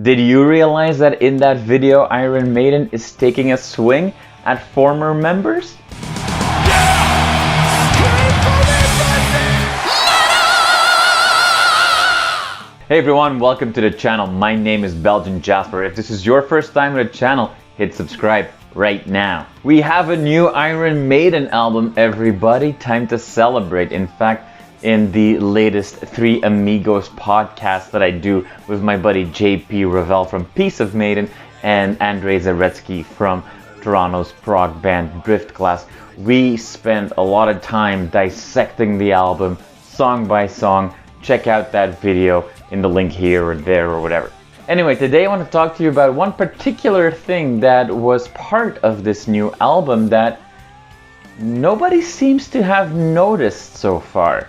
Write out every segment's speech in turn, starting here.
Did you realize that in that video, Iron Maiden is taking a swing at former members? Hey everyone, welcome to the channel. My name is Belgian Jasper. If this is your first time on the channel, hit subscribe right now. We have a new Iron Maiden album, everybody. Time to celebrate. In fact, in the latest Three Amigos podcast that I do with my buddy JP Ravel from Piece of Maiden and Andrzej Zaretsky from Toronto's prog band Drift Class, we spent a lot of time dissecting the album song by song. Check out that video in the link here or there or whatever. Anyway, today I want to talk to you about one particular thing that was part of this new album that nobody seems to have noticed so far.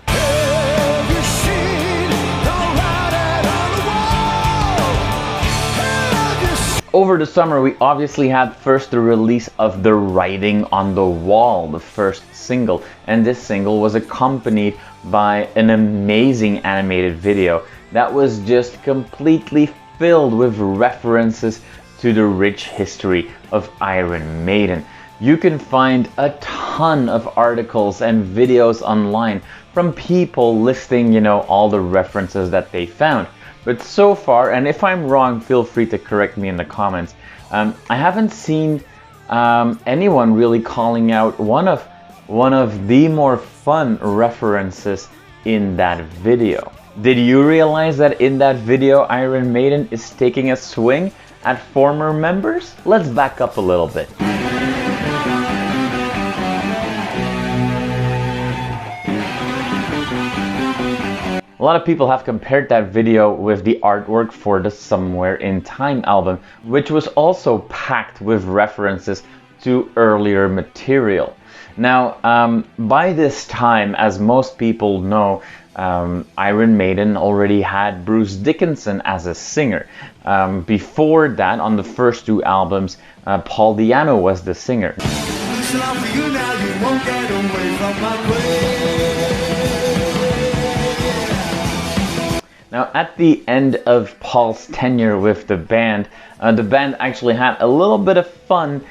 Over the summer, we obviously had first the release of The Writing on the Wall, the first single, and this single was accompanied by an amazing animated video that was just completely filled with references to the rich history of Iron Maiden. You can find a ton of articles and videos online from people listing, all the references that they found. But so far, and if I'm wrong, feel free to correct me in the comments, I haven't seen anyone really calling out one of the more fun references in that video. Did you realize that in that video, Iron Maiden is taking a swing at former members? Let's back up a little bit. A lot of people have compared that video with the artwork for the Somewhere in Time album, which was also packed with references to earlier material. Now, by this time, as most people know, Iron Maiden already had Bruce Dickinson as a singer. Before that, on the first two albums, Paul Dianno was the singer. Now, at the end of Paul's tenure with the band actually had a little bit of fun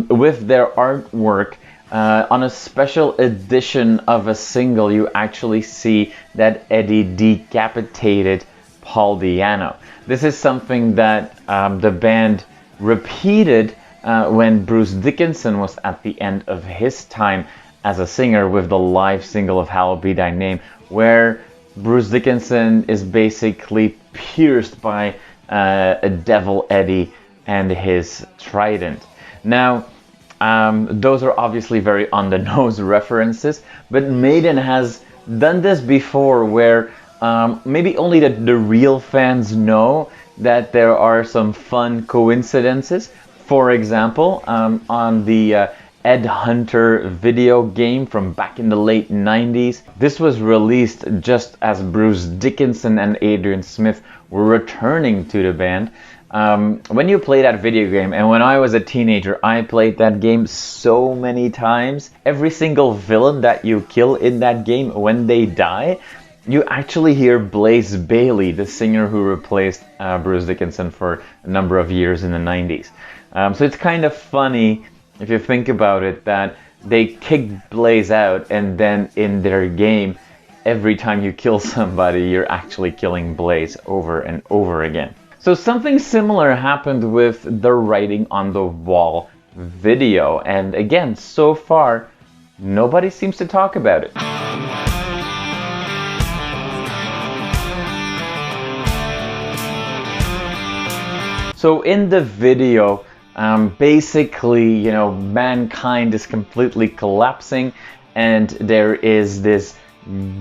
with their artwork. On a special edition of a single, you actually see that Eddie decapitated Paul Dianno. This is something that the band repeated when Bruce Dickinson was at the end of his time as a singer with the live single of Hallowed Be Thy Name, where Bruce Dickinson is basically pierced by a devil Eddie and his trident. Now, those are obviously very on-the-nose references, but Maiden has done this before where maybe only the real fans know that there are some fun coincidences. For example, on the Ed Hunter video game from back in the late 90s. This was released just as Bruce Dickinson and Adrian Smith were returning to the band. When you play that video game, and when I was a teenager, I played that game so many times. Every single villain that you kill in that game, when they die, you actually hear Blaze Bayley, the singer who replaced Bruce Dickinson for a number of years in the 90s. So it's kind of funny, if you think about it, that they kicked Blaze out, and then in their game, every time you kill somebody, you're actually killing Blaze over and over again. So something similar happened with the Writing on the Wall video, and again, so far, nobody seems to talk about it. So in the video, basically, mankind is completely collapsing, and there is this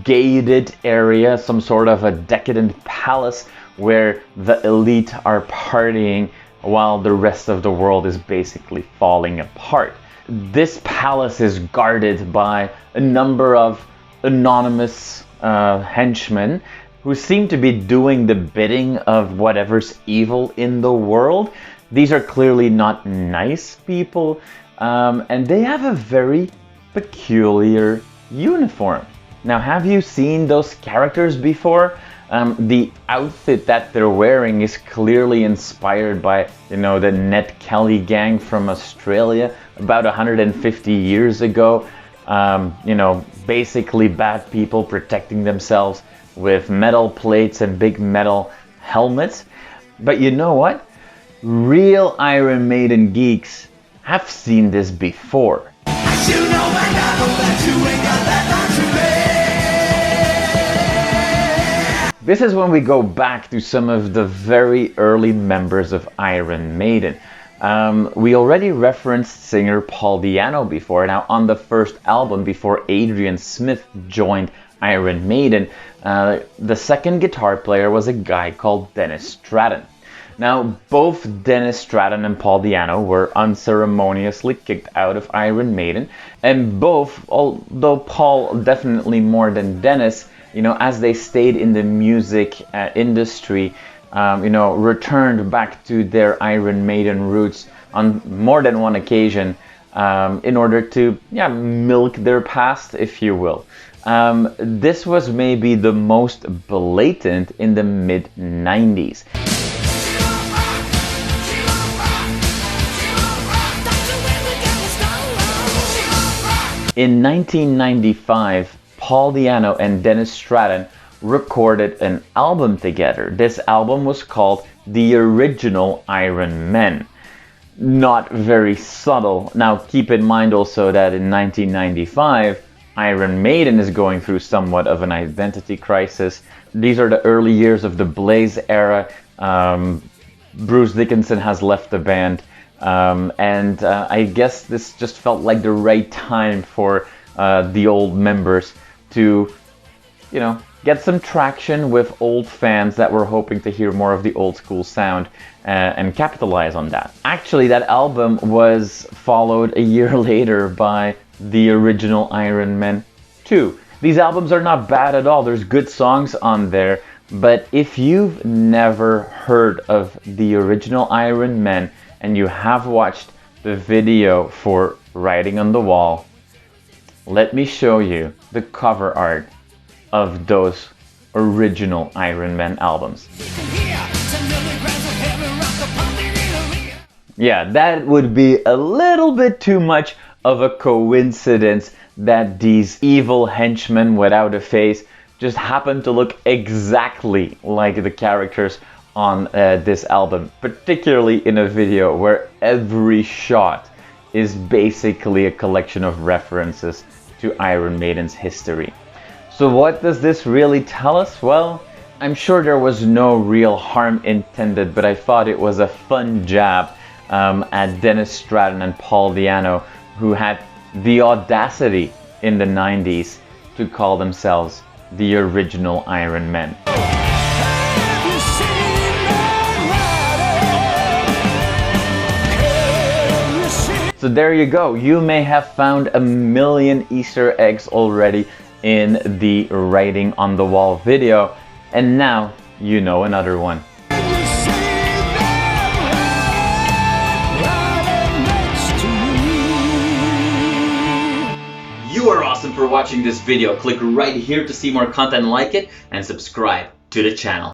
gated area, some sort of a decadent palace where the elite are partying while the rest of the world is basically falling apart. This palace is guarded by a number of anonymous henchmen who seem to be doing the bidding of whatever's evil in the world. These are clearly not nice people, and they have a very peculiar uniform. Now, have you seen those characters before? The outfit that they're wearing is clearly inspired by, you know, the Ned Kelly gang from Australia about 150 years ago. You know, basically bad people protecting themselves with metal plates and big metal helmets. But you know what? Real Iron Maiden geeks have seen this before. This is when we go back to some of the very early members of Iron Maiden. We already referenced singer Paul Dianno before. Now, on the first album, before Adrian Smith joined Iron Maiden, the second guitar player was a guy called Dennis Stratton. Now, both Dennis Stratton and Paul Dianno were unceremoniously kicked out of Iron Maiden, and both, although Paul definitely more than Dennis, you know, as they stayed in the music industry, you know, returned back to their Iron Maiden roots on more than one occasion in order to, milk their past, if you will. This was maybe the most blatant in the mid-90s. In 1995, Paul Dianno and Dennis Stratton recorded an album together. This album was called The Original Iron Men. Not very subtle. Now keep in mind also that in 1995, Iron Maiden is going through somewhat of an identity crisis. These are the early years of the Blaze era. Bruce Dickinson has left the band. And I guess this just felt like the right time for the old members to, you know, get some traction with old fans that were hoping to hear more of the old school sound and capitalize on that. Actually, that album was followed a year later by The Original Iron Men 2. These albums are not bad at all. There's good songs on there. But if you've never heard of The Original Iron Men and you have watched the video for Writing on the Wall, let me show you the cover art of those original Iron Man albums. Yeah, that would be a little bit too much of a coincidence that these evil henchmen without a face just happen to look exactly like the characters on this album, particularly in a video where every shot is basically a collection of references to Iron Maiden's history. So what does this really tell us? Well, I'm sure there was no real harm intended, but I thought it was a fun jab at Dennis Stratton and Paul Dianno, who had the audacity in the 90s to call themselves the original Iron Men. So there you go. You may have found a million Easter eggs already in the Writing on the Wall video, and now you know another one. You are awesome for watching this video. Click right here to see more content like it and subscribe to the channel.